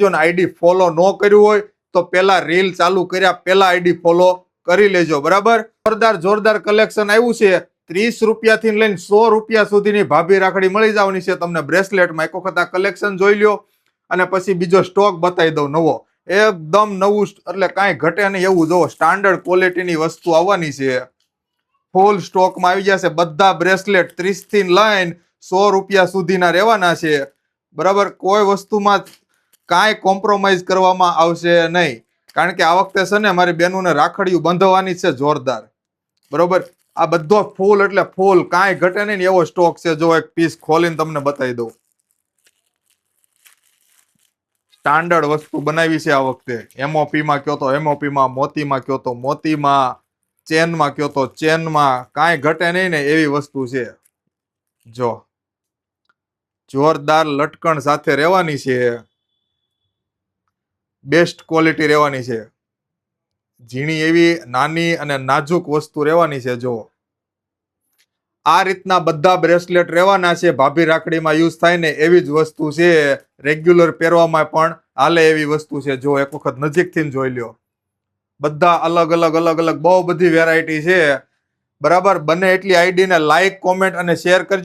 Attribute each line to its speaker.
Speaker 1: જો ને ID follow ન કર્યું હોય તો પેલા રીલ ચાલુ કર્યા પેલા આઈડી ફોલો કરી લેજો, બરાબર. જોરદાર કલેક્શન આવ્યું છે. 30 રૂપિયાથી લઈને 100 રૂપિયા સુધીની ભાભી રાખડી મળી જવાની છે તમને બ્રેસલેટમાં. એક વખત આ કલેક્શન જોઈ લ્યો અને પછી બીજો સ્ટોક બતાવી દઉં નવો, એકદમ નવું, એટલે કાંઈ ઘટે નહીં એવું. જો સ્ટાન્ડર્ડ ક્વોલિટીની વસ્તુ આવવાની છે, ફૂલ સ્ટોકમાં આવી જશે. બધા બ્રેસલેટ 30 થી લઈને 100 રૂપિયા સુધીના રહેવાના છે, બરાબર. કોઈ વસ્તુમાં કાંઈ કોમ્પ્રોમાઇઝ કરવામાં આવશે નહીં, કારણ કે આ વખતે છે ને મારી બહેનોને રાખડીઓ બંધવાની છે જોરદાર, બરોબર. આ બધો ફૂલ એટલે ફૂલ, કાંઈ ઘટે નહીં એવો સ્ટોક છે. જો એક પીસ ખોલીને તમને બતાવી દઉં. સ્ટાન્ડર્ડ વસ્તુ બનાવી છે આ વખતે. એમઓપી માં કયો તો એમઓપી માં, મોતીમાં કયો તો મોતીમાં, ચેનમાં કયો તો ચેનમાં, કાંઈ ઘટે નહીં ને એવી વસ્તુ છે. જો જોરદાર લટકણ સાથે રહેવાની છે, બેસ્ટ ક્વોલિટી રહેવાની છે. ઝીણી એવી નાની અને નાજુક વસ્તુ રહેવાની છે. જો આ રીતના બધા બ્રેસલેટ રહેવાના છે. ભાભી રાખડીમાં યુઝ થાય ને એવી જ વસ્તુ છે. રેગ્યુલર પહેરવામાં પણ હાલે એવી વસ્તુ છે. જો એક વખત નજીકથી જોઈ લ્યો. બધા અલગ અલગ બહુ બધી વેરાયટી છે, બરાબર. બને એટલી આઈડીને લાઈક, કોમેન્ટ અને શેર કરજો.